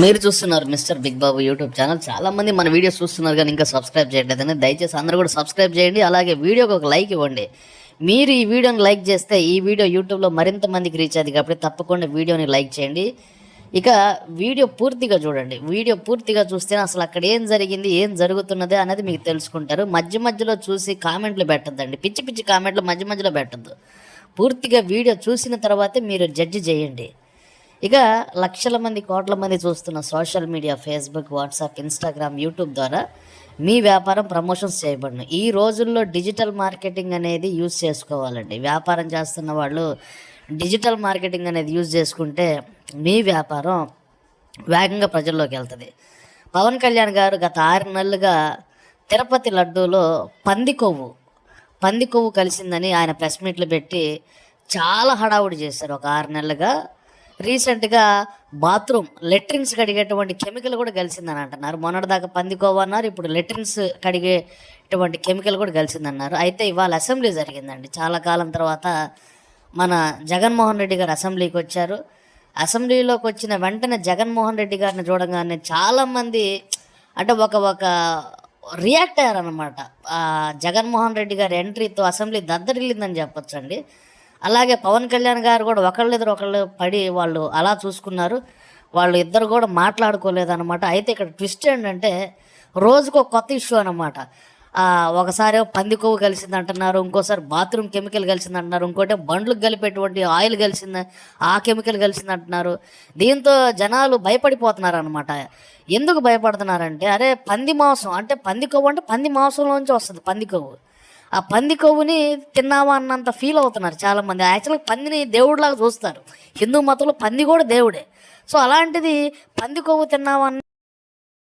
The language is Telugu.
మీరు చూస్తున్నారు మిస్టర్ బిగ్ బాబు యూట్యూబ్ ఛానల్. చాలామంది మన వీడియోస్ చూస్తున్నారు కానీ ఇంకా సబ్స్క్రైబ్ చేయట్లేదని దయచేసి అందరూ కూడా సబ్స్క్రైబ్ చేయండి. అలాగే వీడియోకి ఒక లైక్ ఇవ్వండి. మీరు ఈ వీడియోని లైక్ చేస్తే ఈ వీడియో యూట్యూబ్లో మరింత మందికి రీచ్ అయ్యింది కాబట్టి తప్పకుండా వీడియోని లైక్ చేయండి. ఇక వీడియో పూర్తిగా చూడండి. వీడియో పూర్తిగా చూస్తే అసలు అక్కడ ఏం జరిగింది, ఏం జరుగుతున్నది అనేది మీకు తెలుసుకుంటారు. మధ్య మధ్యలో చూసి కామెంట్లు పెట్టద్దండి, పిచ్చి పిచ్చి కామెంట్లు మధ్య మధ్యలో పెట్టద్దు. పూర్తిగా వీడియో చూసిన తర్వాతే మీరు జడ్జి చేయండి. ఇక లక్షల మంది, కోట్ల మంది చూస్తున్న social media, Facebook, WhatsApp, Instagram, YouTube ద్వారా మీ వ్యాపారం ప్రమోషన్స్ చేయబడును. ఈ రోజుల్లో డిజిటల్ మార్కెటింగ్ అనేది యూజ్ చేసుకోవాలండి. వ్యాపారం చేస్తున్న వాళ్ళు డిజిటల్ మార్కెటింగ్ అనేది యూజ్ చేసుకుంటే మీ వ్యాపారం వేగంగా ప్రజల్లోకి వెళ్తుంది. పవన్ కళ్యాణ్ గారు గత 6 నెలలుగా తిరుపతి లడ్డూలో పంది కొవ్వు కలిసిందని ఆయన ప్రెస్ మీట్లు పెట్టి చాలా హడావుడి చేశారు. ఒక 6 నెలలుగా రీసెంట్గా బాత్రూమ్ లెట్రిన్స్ కడిగేటువంటి కెమికల్ కూడా కలిసిందని అంటున్నారు. మొన్నటిదాకా పందికోవ అన్నారు, ఇప్పుడు లెట్రిన్స్ కడిగేటువంటి కెమికల్ కూడా కలిసిందన్నారు. అయితే ఇవాళ అసెంబ్లీ జరిగిందండి. చాలా కాలం తర్వాత మన జగన్మోహన్ రెడ్డి గారు అసెంబ్లీకి వచ్చారు. అసెంబ్లీలోకి వచ్చిన వెంటనే జగన్మోహన్ రెడ్డి గారిని చూడగానే చాలామంది అంటే ఒక రియాక్ట్ అయ్యారనమాట. జగన్మోహన్ రెడ్డి గారి ఎంట్రీతో అసెంబ్లీ దద్దరిల్లిందని చెప్పొచ్చండి. అలాగే పవన్ కళ్యాణ్ గారు కూడా ఒకళ్ళు పడి వాళ్ళు అలా చూసుకున్నారు. వాళ్ళు ఇద్దరు కూడా మాట్లాడుకోలేదన్నమాట. అయితే ఇక్కడ ట్విస్ట్ ఏంటంటే రోజుకో కొత్త ఇష్యూ అనమాట. ఒకసారి పంది కొవ్వు కలిసింది అంటున్నారు, ఇంకోసారి బాత్రూమ్ కెమికల్ కలిసింది అంటున్నారు, ఇంకోటి బండ్లకు కలిపేటువంటి ఆయిల్ కలిసింది, ఆ కెమికల్ కలిసింది అంటున్నారు. దీంతో జనాలు భయపడిపోతున్నారు అనమాట. ఎందుకు భయపడుతున్నారంటే అరే పంది మాంసం అంటే పంది కొవ్వు అంటే పంది మాంసంలోంచి వస్తుంది పంది కొవ్వు. ఆ పంది కొవ్వుని తిన్నావా అన్నంత ఫీల్ అవుతున్నారు చాలామంది. యాక్చువల్గా పందిని దేవుడిలాగా చూస్తారు. హిందూ మతంలో పంది కూడా దేవుడే. సో అలాంటిది పంది కొవ్వు తిన్నావా